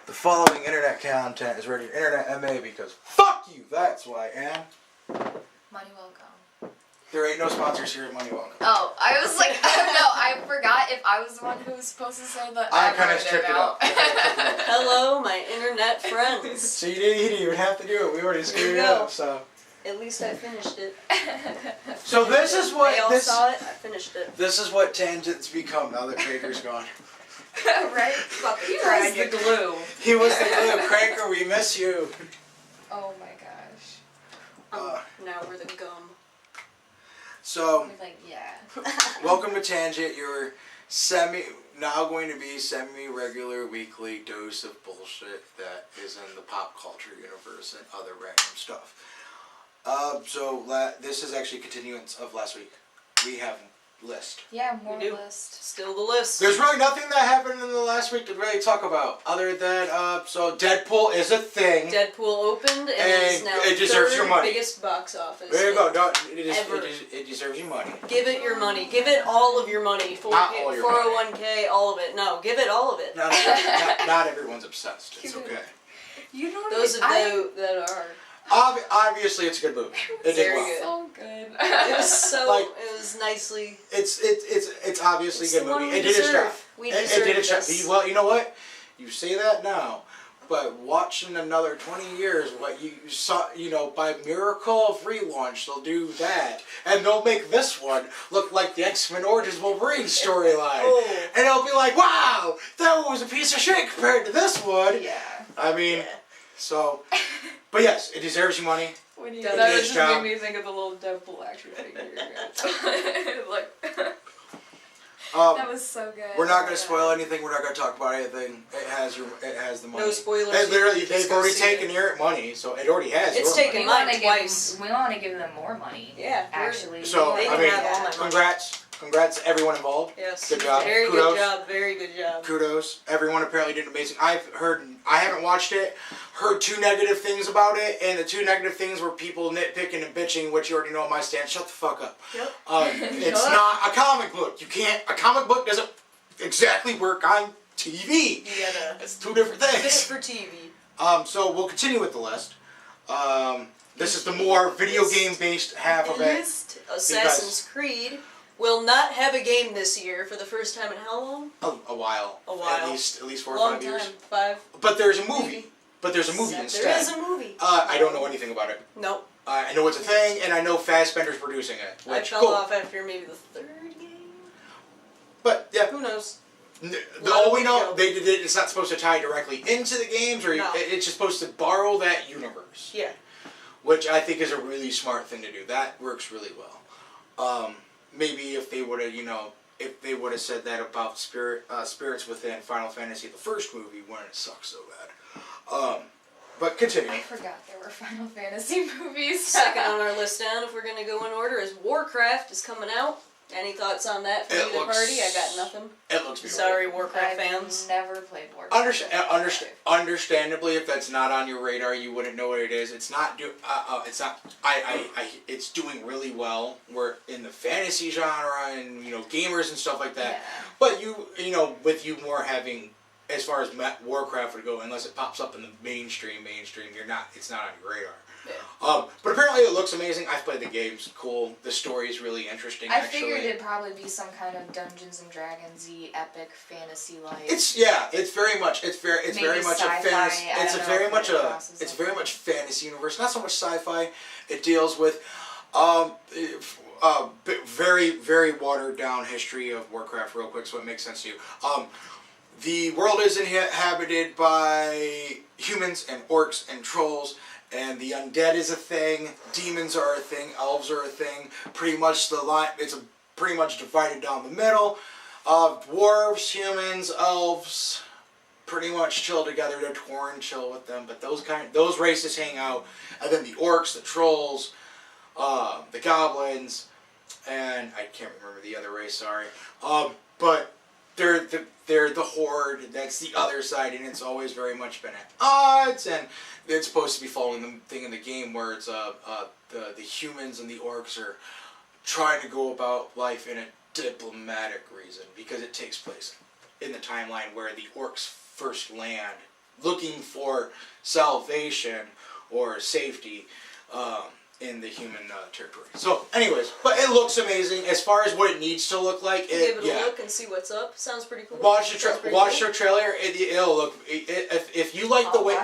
The following internet content is rated Internet MA because fuck you, that's why, and Money welcome. there ain't no sponsors here at Money Welcome. Oh, I was like, I don't know, I forgot if I was the one who was supposed to say that. I kind of tripped it up. Hello, my internet friends. So you didn't even have to do it, we already screwed it up, so. At least I finished it. So this is what, They all saw it, I finished it. this is what TaNgEnT's become now that Cranker's gone. Right? Fucking He was tragic. the glue. He was the glue. Cranker, we miss you. Oh my gosh. Now we're the gum. So, We're like, yeah. welcome to TaNgEnT, your now going to be semi-regular weekly dose of bullshit that is in the pop culture universe and other random stuff. This is actually a continuance of last week. We have list. Yeah, more We do. list. Still the list. There's really nothing that happened in the last week to really talk about, other than so Deadpool is a thing. Deadpool opened and is now it deserves third your money. biggest box office. There you go. No, Ever. it deserves your money. Give it your money. Give it all of your money. Not all your 401k, all of it. No, give it all of it. Not everyone's obsessed. It's okay. You know what? Those of you that are. Obviously, it's a good movie. It did Very well. good. So good. It was so. Like, it was nicely. It's obviously It's a good the one movie. we It did its job. deserve. We It deserve did its job. this. Well, you know what? You say that now, but watching another 20 years, what you saw, by miracle of relaunch, they'll do that, and they'll make this one look like the X-Men Origins Wolverine storyline, Oh. and it'll be like, wow, that one was a piece of shit compared to this one. Yeah. I mean, Yeah. so, but yes, it deserves your money. When you, That that is just job. made me think of the little Deadpool action figure. Like, that was so good. We're not going to spoil anything. We're not going to talk about anything. It has the money. No spoilers. It literally, Just they've go already see taken it. your money, so it already has. It's your taken money. mine twice. We want to give them more money. Yeah. Actually. So They I can mean, have all my money. congrats to everyone involved. Yes. Good job. Very Kudos. good job. Very good job. Kudos. Everyone apparently did amazing. I haven't watched it. Heard two negative things about it, and the two negative things were people nitpicking and bitching, which you already know my stance. Shut the fuck up. Yep. It's not a comic book. A comic book doesn't exactly work on TV. You gotta It's two different fit it things. for TV. So we'll continue with the list. This is the more video game based half of it. Assassin's Creed will not have a game this year for the first time in how long? A while. A while. At least 4 or Long 5 years. time. 5. But there's a movie. Instead. There is a movie. I don't know anything about it. Nope. I know it's a thing, and I know Fassbender's producing it. I Which, fell cool. off after maybe the 3rd game. But yeah, Who knows? all we know, it's not supposed to tie directly into the games, or No. it's just supposed to borrow that universe. Yeah. Which I think is a really smart thing to do. That works really well. Maybe if they would have said that about Spirits Within Final Fantasy, the first movie, when it sucks so bad. But continue. I forgot there were Final Fantasy movies. Second on our list down, if we're going to go in order, is Warcraft is coming out. Any thoughts on that for It either looks- party? I got nothing. It looks beautiful. Sorry, Warcraft I've fans. never played Warcraft. Understandably, if that's not on your radar, you wouldn't know what it is. It's not. It's doing really well. We're in the fantasy genre, and gamers and stuff like that. Yeah. But with you more having, as far as Warcraft would go, unless it pops up in the mainstream, you're not. It's not on your radar. Yeah. But apparently it looks amazing. I've played the games. Cool. The story is really interesting. I actually. figured it'd probably be some kind of Dungeons and Dragons-y epic fantasy like. It's very much a fantasy. It's very much fantasy universe. Not so much sci-fi. It deals with very very watered down history of Warcraft real quick, so it makes sense to you. The world is inhabited by humans and orcs and trolls. And the undead is a thing, demons are a thing, elves are a thing. Pretty much it's pretty much divided down the middle. Dwarves, humans, elves, pretty much chill together. The Tauren chill with them, but those races hang out. And then the orcs, the trolls, the goblins, and I can't remember the other race. Sorry, but they're the horde. That's the other side, and it's always very much been at odds. And it's supposed to be following the thing in the game where it's the humans and the orcs are trying to go about life in a diplomatic reason, because it takes place in the timeline where the orcs first land looking for salvation or safety in the human territory. So, anyways, but it looks amazing. As far as what it needs to look like, Give it a look and see what's up. Sounds pretty cool. Watch the trailer. It'll look. If you like the way,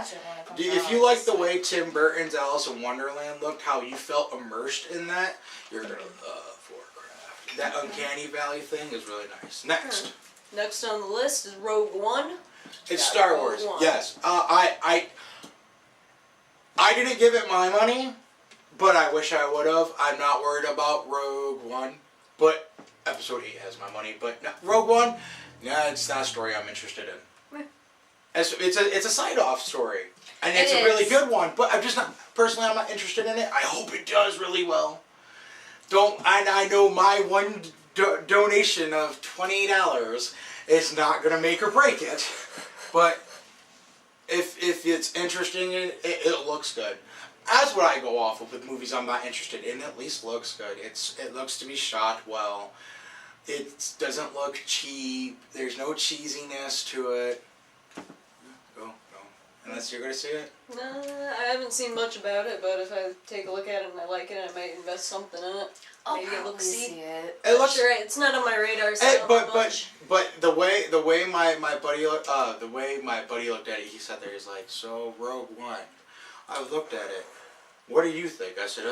if you like the way Tim Burton's Alice in Wonderland looked, how you felt immersed in that, you're gonna love Warcraft. That uncanny valley thing is really nice. Next. Next on the list is Rogue One. It's Star Wars. Yes. I didn't give it my money, but I wish I would have. I'm not worried about Rogue One, but Episode 8 has my money. But no, Rogue One, nah, it's not a story I'm interested in. It's a side-off story, and it's a really good one. But I'm just not personally. I'm not interested in it. I hope it does really well. I know my one donation of $20 is not gonna make or break it, but if it's interesting, it looks good. That's what I go off of with movies I'm not interested in. At least looks good. It looks to be shot well. It doesn't look cheap. There's no cheesiness to it. Go. Unless you're gonna see it. No, I haven't seen much about it, but if I take a look at it and I like it, I might invest something in it. Maybe I'll look see it. It looks sure. It's not on my radar. So but the way my buddy looked at it, he sat there. He's like, so Rogue One. I looked at it. What do you think? I said,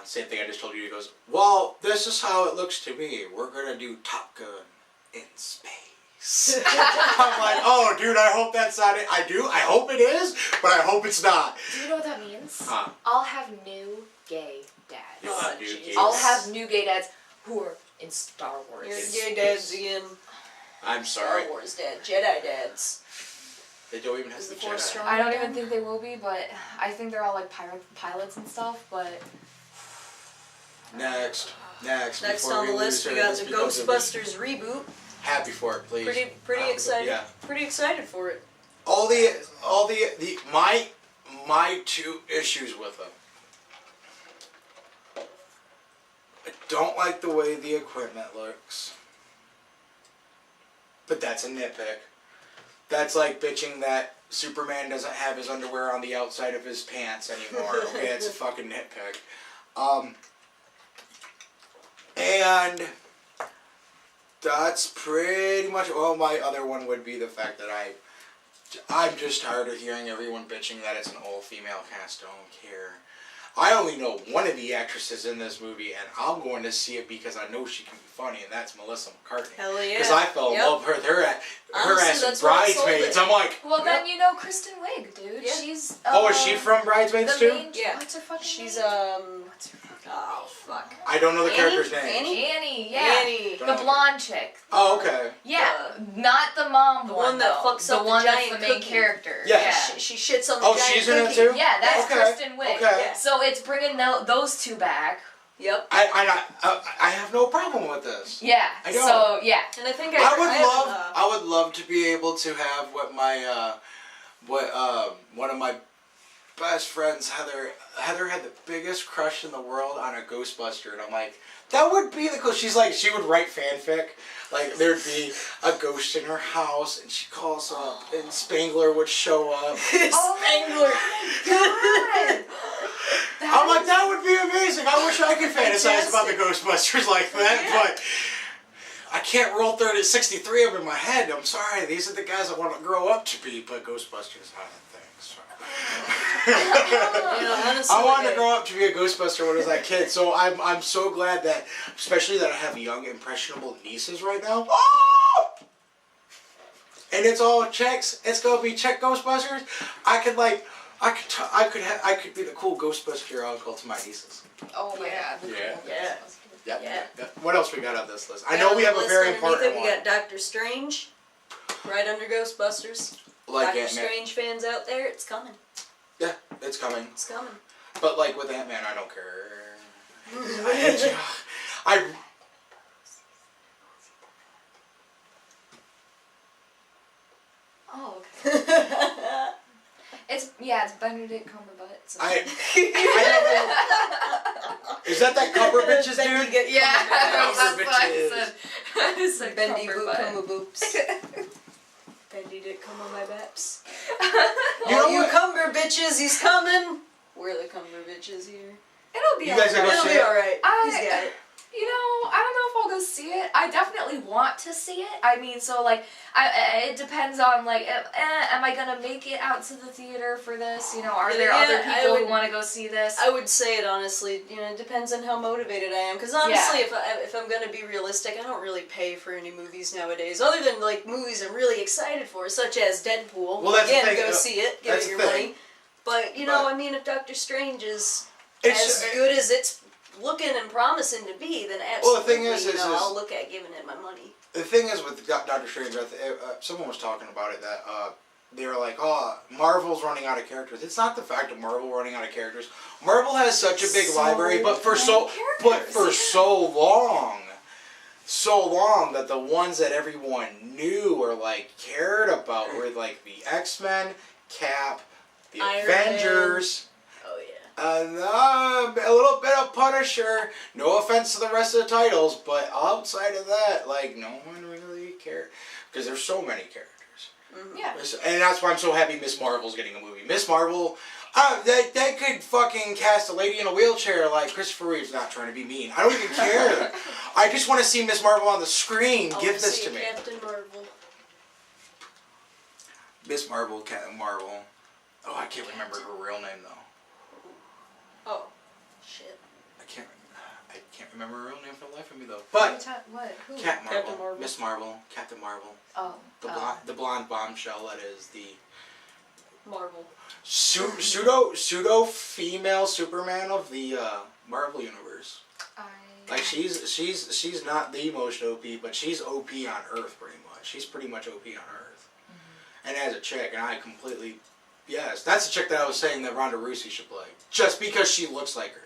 same thing I just told you. He goes, well, this is how it looks to me. We're gonna do Top Gun in space. I'm like, oh, dude, I hope that's not it. I do. I hope it is, but I hope it's not. Do you know what that means? I'll have new gay dads. I'll have new gay dads who are in Star Wars. You're gay dads again. I'm sorry. Star Wars dad, Jedi dads. They don't even have the Jedi. I don't even think they will be, but I think they're all like pilots and stuff. But next on the list, we got the Ghostbusters reboot. Happy for it, please. Pretty excited. Yeah. Pretty excited for it. My two issues with them. I don't like the way the equipment looks. But that's a nitpick. That's like bitching that Superman doesn't have his underwear on the outside of his pants anymore. Okay, it's a fucking nitpick. And that's pretty much. Well, my other one would be the fact that I'm just tired of hearing everyone bitching that it's an all-female cast. Don't care. I only know one of the actresses in this movie, and I'm going to see it because I know she can be funny, and that's Melissa McCarthy. Hell yeah. Because I fell in love with her ass in Bridesmaids. I'm like... Well, then you know Kristen Wiig, dude. Yeah. She's... is she from Bridesmaids too? Yeah. What's her fucking name? What's her fucking Oh, fuck. I don't know the character's name. Annie, yeah. Annie. The blonde chick. Oh, okay. Yeah, not the mom the one that fucks up the one giant that's the main cookie. character. Yeah. Yeah. She shits on the giant she's cookie. in it too? Yeah, that's Kristen Wiig. Okay. Yeah. So it's bringing those two back. Yep. I have no problem with this. Yeah. I don't. So yeah. And I think I would love to be able to have what my one of my best friends, Heather had the biggest crush in the world on a Ghostbuster, and I'm like, that would be the cool. She's like, she would write fanfic, like there'd be a ghost in her house, and she calls up, and Spangler would show up. Spangler. God. I'm like, that would be amazing. I wish I could fantasize about the Ghostbusters like that, but I can't roll 63 of them in my head. I'm sorry, these are the guys I want to grow up to be, but Ghostbusters aren't a thing. Honestly, I wanted to grow up to be a Ghostbuster when I was a kid, so I'm so glad that, especially that I have young impressionable nieces right now. Oh! And it's all checks. It's gonna be Czech Ghostbusters. I could be the cool Ghostbuster uncle to my nieces. Oh yeah. Yeah. What else we got on this list? I know we have a very important one. We got Doctor Strange, right under Ghostbusters. Like Doctor Strange fans out there, it's coming. Yeah, it's coming. It's coming. But like with Ant-Man, I don't care. Oh, okay. It's Benedict Cumberbatch. So. I don't know. Is that Cumberbitches, dude? Yeah, that's what I Cumberbitches. said. I said Bendy boop, Cumberbatch. come boops. Bendy dick, come on my baps. All you cumber bitches, he's coming. We're the cumber bitches here. It'll be You guys alright. go see It'll be it? alright. He's got it. You know, I don't know if I'll go see it. I definitely want to see it. I mean, so like, it depends on like, am I gonna make it out to the theater for this? You know, are there other people who want to go see this? I would say it honestly. You know, it depends on how motivated I am. Because honestly, if I'm gonna be realistic, I don't really pay for any movies nowadays, other than like movies I'm really excited for, such as Deadpool. Well, that's again, the thing. go see it. Give it your money. But you know, I mean, if Doctor Strange is as good as it's looking and promising to be, then absolutely, well, the thing is, I'll look at giving it my money. The thing is with Doctor Strange, someone was talking about it that they were like, "Oh, Marvel's running out of characters." It's not the fact of Marvel running out of characters. Marvel has such a big library, but for so long that the ones that everyone knew or like cared about were like the X-Men, Cap, the Iron Avengers. Man. Oh yeah. A little bit of Punisher. No offense to the rest of the titles, but outside of that, like, no one really cared. Because there's so many characters. Mm-hmm. Yeah. And that's why I'm so happy Miss Marvel's getting a movie. Miss Marvel, they could fucking cast a lady in a wheelchair like Christopher Reeve's, not trying to be mean. I don't even care. I just want to see Miss Marvel on the screen. Give this to me. Captain Marvel. Miss Marvel, Captain Marvel. Oh, I can't remember her real name, though. Oh, shit. I can't remember her real name for the life of me though. But what? Who? Captain Marvel. Miss Marvel, Captain Marvel. Oh. The blonde bombshell that is the Marvel. pseudo female Superman of the Marvel universe. Like she's not the most OP, but she's OP on Earth pretty much. She's pretty much OP on Earth. Mm-hmm. And as a chick, and I completely. Yes, that's the chick that I was saying that Ronda Rousey should play. Just because she looks like her.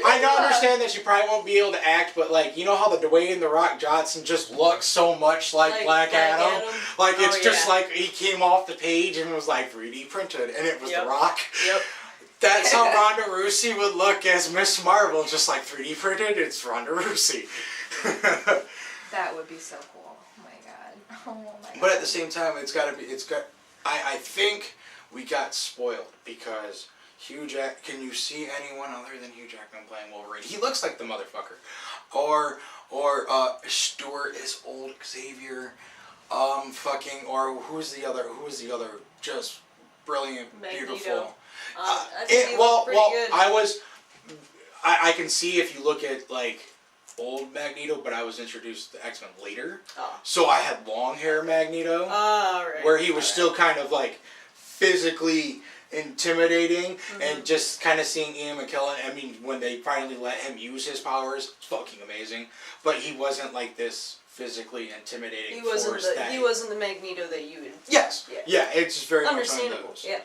I don't understand that she probably won't be able to act, but like, you know how the Dwayne "The Rock" Johnson just looks so much like Black Adam? Like it's just like he came off the page and was like 3D printed and it was The Rock. Yep. That's how Ronda Rousey would look as Miss Marvel, just like 3D printed, it's Ronda Rousey. That would be so cool. Oh my god. Oh my god. But at the same time, I think we got spoiled because can you see anyone other than Hugh Jackman playing Wolverine? He looks like the motherfucker. Or Stewart is old Xavier. Or who's the other just brilliant, Magneto. beautiful. I think he was pretty good. I can see if you look at like old Magneto, but I was introduced to X-Men later. Oh. So I had long hair Magneto. Right. Where he was still kind of like physically intimidating, and just kind of seeing Ian McKellen, I mean, when they finally let him use his powers, it's fucking amazing. But he wasn't like this physically intimidating force. He wasn't the Magneto that you would... Yes. Yeah, it's just very understandable. Much Yeah.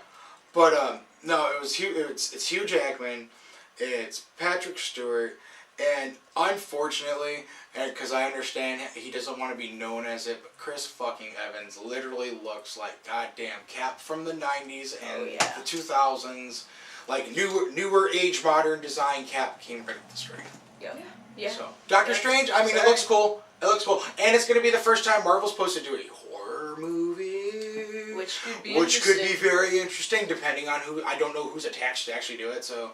But no, it's Hugh Jackman, it's Patrick Stewart, and unfortunately, and because I understand he doesn't want to be known as it, but Chris fucking Evans literally looks like goddamn Cap from the 90s and the 2000s. Like newer age modern design Cap came right up the street. Yeah. So Doctor Strange, I mean, it looks cool. It looks cool. And it's going to be the first time Marvel's supposed to do a horror movie. Which could be very interesting depending on who. I don't know who's attached to actually do it, so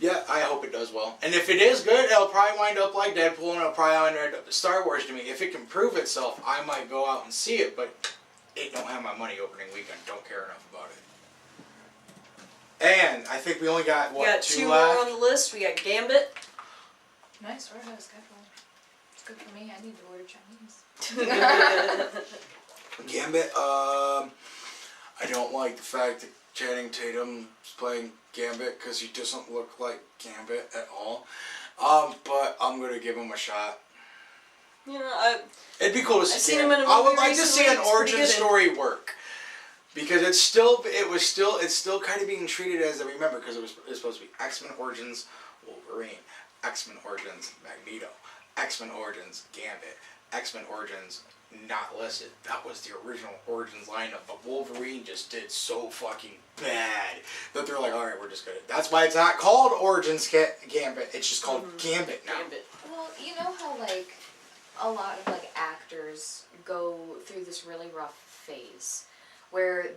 yeah, I hope it does well. And if it is good, it'll probably wind up like Deadpool, and it'll probably wind up Star Wars to me. If it can prove itself, I might go out and see it, but it don't have my money opening weekend. Don't care enough about it. And I think we only got, two more left? on the list. We got Gambit. Nice, we're ahead of schedule. It's good for me. I need to order Chinese. Gambit, I don't like the fact that Channing Tatum's playing Gambit because he doesn't look like Gambit at all. But I'm gonna give him a shot. You know, it'd be cool to see. I've seen him in a movie I would like to see an recently. origin story work because it's still kind of being treated as I remember because it was supposed to be X-Men Origins Wolverine, X-Men Origins Magneto, X-Men Origins Gambit, X-Men Origins not listed. That was the original Origins lineup, but Wolverine just did so fucking bad that they're like, all right, we're just gonna. That's why it's not called Origins Gambit. It's just called Gambit now. Gambit. Well, you know how like a lot of like actors go through this really rough phase where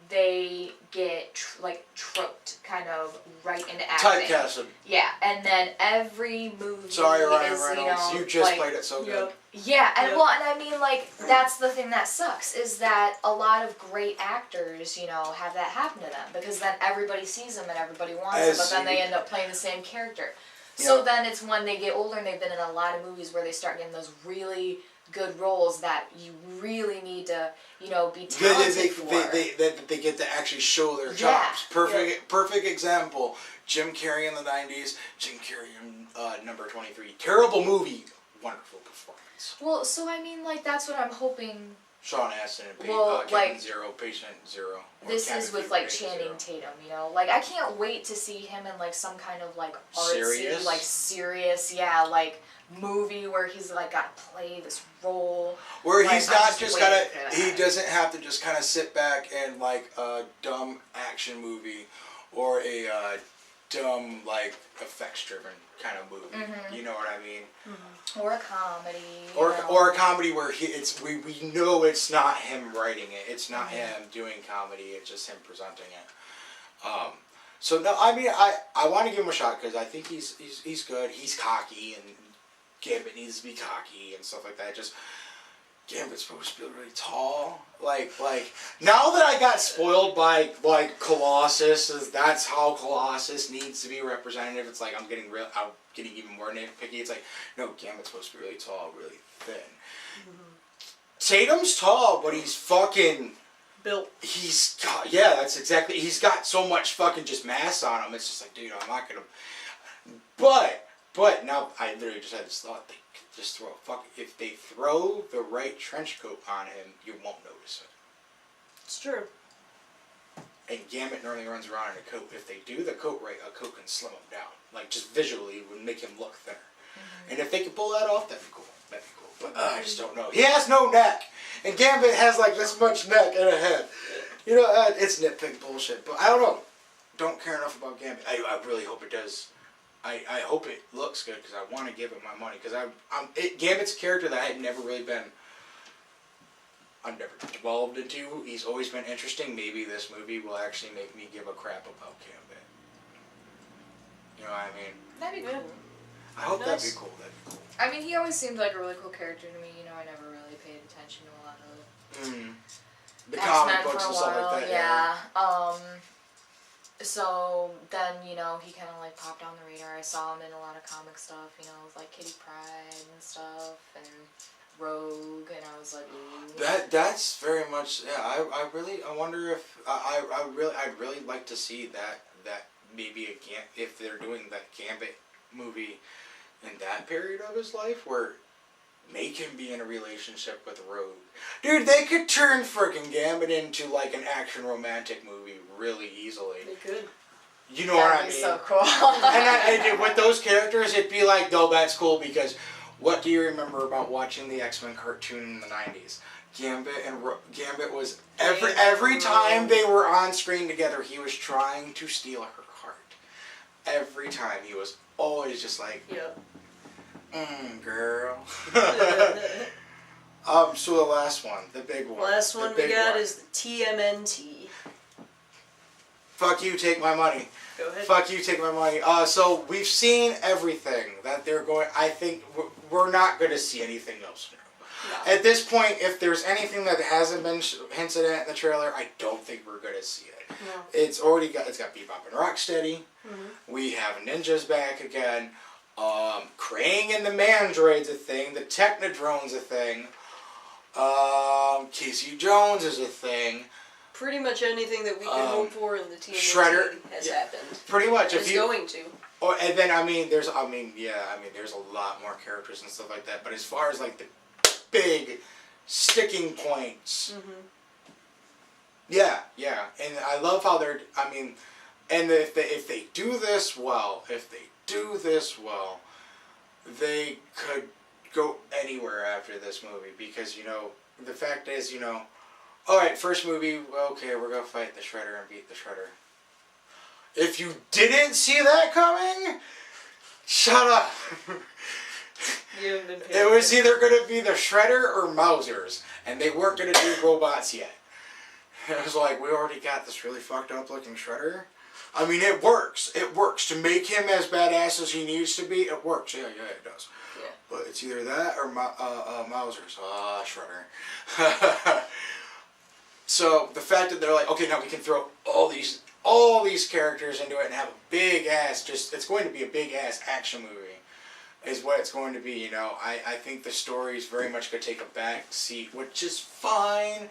they get troped kind of right into acting. Typecasted. Yeah, and then every movie Sorry, Ryan is, Reynolds, you just played it so good. Yeah, and well, and I mean, like, that's the thing that sucks, is that a lot of great actors, you know, have that happen to them, because then everybody sees them and everybody wants them, but then they end up playing the same character. So then it's when they get older and they've been in a lot of movies where they start getting those really good roles that you really need to, you know, be talented for. They get to actually show their chops. Perfect example. Jim Carrey in the 90s. Jim Carrey in number 23. Terrible movie. Wonderful performance. Well, so I mean, like, that's what I'm hoping. Sean Astin and like, Zero, Patient Zero. This is with, like, Channing Tatum, you know? Like, I can't wait to see him in, like, some kind of, like, artsy, like, serious, like, movie where he's, like, got to play this role. Where like, he's not just got to, he doesn't have to just kind of sit back and, like, a dumb action movie or a dumb, like, effects-driven kind of movie. Mm-hmm. You know what I mean? Mm-hmm. Or a comedy. Or a comedy where we know it's not him writing it. It's not him doing comedy. It's just him presenting it. So no, I mean, I want to give him a shot because I think he's good. He's cocky, and Gambit needs to be cocky and stuff like that. Just Gambit's supposed to be really tall. Like now that I got spoiled by like Colossus, that's how Colossus needs to be represented. It's like I'm getting even more nitpicky. It's like, no, Gambit's supposed to be really tall, really thin. Mm-hmm. Tatum's tall, but he's fucking built. He's that's exactly. He's got so much fucking just mass on him. It's just like, dude, I'm not gonna. But now I literally just had this thought. They could just if they throw the right trench coat on him, you won't notice it. It's true. And Gambit normally runs around in a coat. If they do the coat right, a coat can slim him down. Like, just visually, it would make him look thinner. Mm-hmm. And if they could pull that off, that'd be cool. But I just don't know. He has no neck. And Gambit has, like, this much neck and a head. You know, it's nitpick bullshit. But I don't know. Don't care enough about Gambit. I really hope it does. I hope it looks good because I want to give it my money. Because Gambit's a character that I've never delved into. He's always been interesting. Maybe this movie will actually make me give a crap about Gambit. You know what I mean? That'd be cool. I hope that'd be cool. I mean, he always seemed like a really cool character to me. You know, I never really paid attention to a lot of the comic books and stuff like that. Yeah. So then, you know, he kind of like popped on the radar. I saw him in a lot of comic stuff, you know, with like Kitty Pryde and stuff, and Rogue, and I was like, ooh. That's very much, yeah. I wonder if I'd really like to see that maybe if they're doing that Gambit movie in that period of his life where make him be in a relationship with Rogue. Dude, they could turn freaking Gambit into like an action romantic movie really easily. They could. You know what I mean? That'd be so cool. And with those characters, it'd be like, no, that's cool because what do you remember about watching the X-Men cartoon in the 90s? Gambit was every time they were on screen together, he was trying to steal her heart. Every time he was always just like, yep. Girl. So the last one, the big one. Last one we got is the TaNgENT. Fuck you, take my money. Go ahead. Fuck you, take my money. So we've seen everything that they're going. I think we're not going to see anything else new. No. At this point, if there's anything that hasn't been hinted at in the trailer, I don't think we're going to see it. No. It's got Bebop and Rocksteady. Mm-hmm. We have ninjas back again. Krang and the Mandroid's a thing. The Technodrone's a thing. Casey Jones is a thing. Pretty much anything that we can hope for in the TaNgENT Shredder has happened. Pretty much. Is going to. And then there's a lot more characters and stuff like that. But as far as like the big sticking points, yeah, and I love how they're. And if they do this well, they could go anywhere after this movie because the fact is all right, first movie, okay, we're gonna fight the Shredder and beat the Shredder. If you didn't see that coming, shut up. It was either gonna be the Shredder or Mausers, and they weren't gonna do robots yet. It was like, we already got this really fucked up looking Shredder. I mean, it works. It works. To make him as badass as he needs to be, it works. Yeah, it does. Yeah. But it's either that or Mauser's. Shredder. So, the fact that they're like, okay, now we can throw all these characters into it and have a big ass, it's going to be a big ass action movie. Is what it's going to be, you know. I think the story is very much going to take a back seat, which is fine,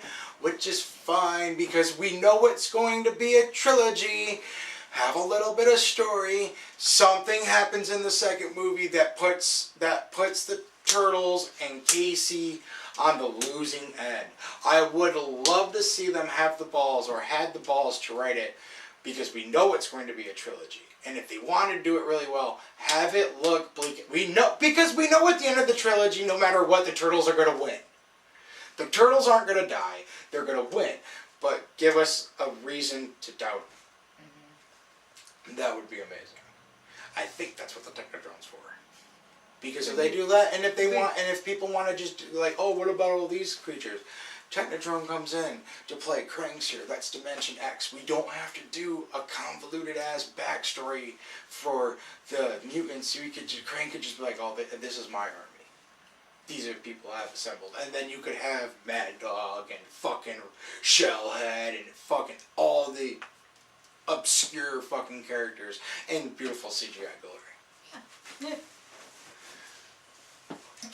because we know it's going to be a trilogy. Have a little bit of story. Something happens in the second movie that puts the Turtles and Casey on the losing end. I would love to see them have the balls, or had the balls to write it, because we know it's going to be a trilogy. And if they want to do it really well, have it look bleak. Because we know at the end of the trilogy, no matter what, the Turtles are going to win. The Turtles aren't going to die. They're going to win. But give us a reason to doubt it. That would be amazing. I think that's what the Technodrome's for. Because if they do that, and if people want to just do like, oh, what about all these creatures? Technodrome comes in to play Krang's here. That's Dimension X. We don't have to do a convoluted ass backstory for the mutants. Krang could just be like, oh, this is my army. These are the people I've assembled. And then you could have Mad Dog and fucking Shellhead and fucking all the obscure fucking characters and beautiful CGI glory. Yeah.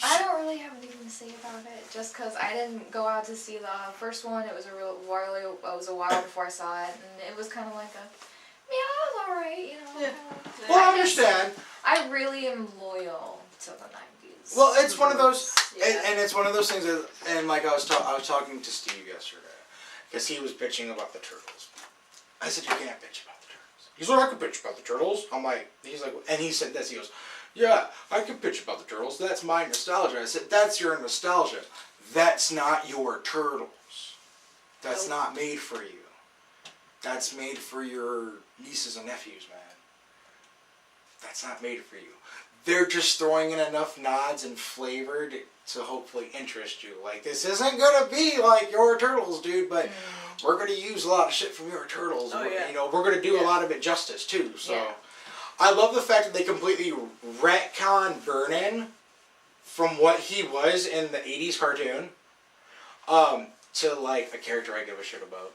I don't really have anything to say about it, just because I didn't go out to see the first one. It was a while before I saw it, and it was kind of like it was alright, you know. Yeah. Well, I understand. I really am loyal to the 90s. Well, it's one of those, Yeah. and it's one of those things that, and like I was talking to Steve yesterday, because he was bitching about the Turtles. I said, you can't bitch about the Turtles. He's like, I can bitch about the Turtles. I'm like, he's like, and he said this, he goes, yeah, I can bitch about the Turtles. That's my nostalgia. I said, that's your nostalgia. That's not your Turtles. That's not made for you. That's made for your nieces and nephews, man. That's not made for you. They're just throwing in enough nods and flavor to hopefully interest you. Like, this isn't going to be like your Turtles, dude, but we're going to use a lot of shit from your Turtles. Oh, yeah. You know, we're going to do a lot of it justice, too, so... Yeah. I love the fact that they completely retcon Vernon from what he was in the 80s cartoon to like a character I give a shit about.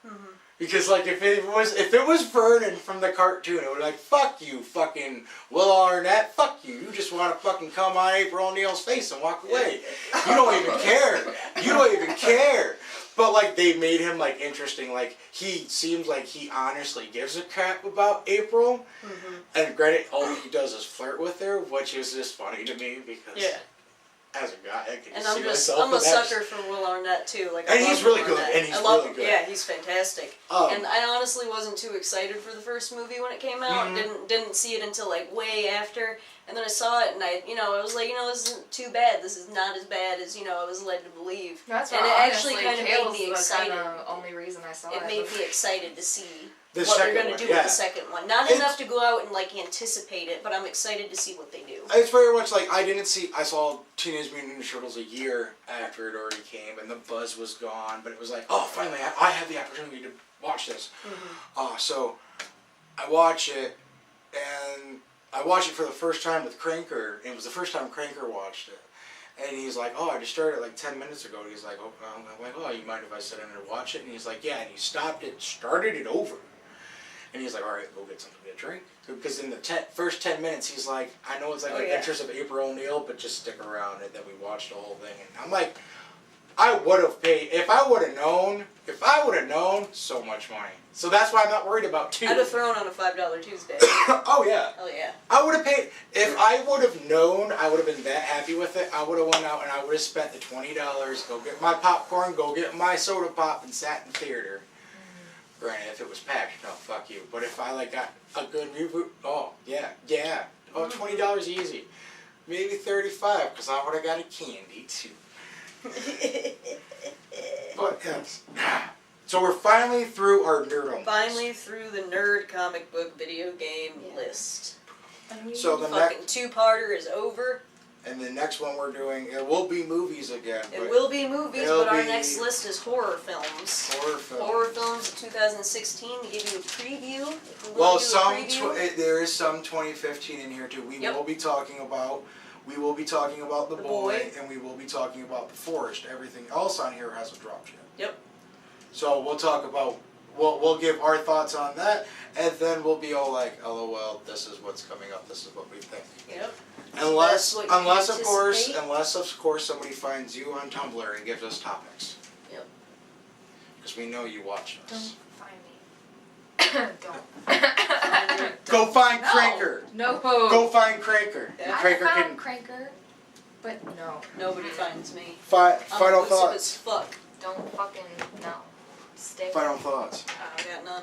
Mm-hmm. Because like if it was Vernon from the cartoon, it would be like, fuck you, fucking Will Arnett, fuck you. You just want to fucking come on April O'Neil's face and walk away. You don't even care. You don't even care. But like they made him like interesting. Like he seems like he honestly gives a crap about April. Mm-hmm. And granted, all he does is flirt with her, which is just funny to me because as a guy, I can see myself. I'm a sucker for Will Arnett too. Like, and he's really good. And he's really good. Yeah, he's fantastic. And I honestly wasn't too excited for the first movie when it came out. Mm-hmm. Didn't see it until like way after. And then I saw it, and I was like, this isn't too bad. This is not as bad as I was led to believe. That's and right. it actually kind of made me excited. That's the only reason I saw it. It made me excited to see the what they're going to do with the second one. Not enough to go out and like anticipate it, but I'm excited to see what they do. It's very much like I saw Teenage Mutant Ninja Turtles a year after it already came, and the buzz was gone. But it was like, oh, finally, I had the opportunity to watch this. Mm-hmm. So I watch it, and I watched it for the first time with Cranker, and it was the first time Cranker watched it. And he's like, oh, I just started like 10 minutes ago. And he's like, oh, I'm like, oh, you mind if I sit down and watch it? And he's like, yeah. And he stopped it, started it over. And he's like, all right, go get something to drink. Because in the first 10 minutes, he's like, I know it's like Adventures of April O'Neil, but just stick around. And then we watched the whole thing. And I'm like, I would have paid, if I would have known, so much money. So that's why I'm not worried about 2. I'd have thrown on a $5 Tuesday. Oh, yeah. Oh, yeah. I would have paid, if I would have known I would have been that happy with it, I would have went out and I would have spent the $20, go get my popcorn, go get my soda pop, and sat in theater. Granted, if it was packed, no, fuck you. But if I like got a good movie, oh, yeah. Oh, $20 easy. Maybe $35, because I would have got a candy, too. But, yes. So we're finally through our nerdom. Finally through the nerd comic book video game list. So the fucking two-parter is over. And the next one we're doing, it will be movies again. It will be movies, it'll but our be next list is horror films. Horror films of 2016 to give you a preview. If we Well, want to do a preview. there is some 2015 in here too. We will be talking about. We will be talking about The Boy, and we will be talking about The Forest. Everything else on here hasn't dropped yet. Yep. So we'll talk about. We'll give our thoughts on that, and then we'll be all like, "LOL, this is what's coming up. This is what we think." Yep. Unless what you of anticipate. course somebody finds you on Tumblr and gives us topics. Yep. Because we know you watch us. Don't find me. Don't. Go find Cranker. No. Go find Cranker. Yeah. Cranker I can. found Cranker, but no. Nobody finds me. Final I'm elusive thoughts. as fuck. Don't fucking no. Stay. Final thoughts. I got none.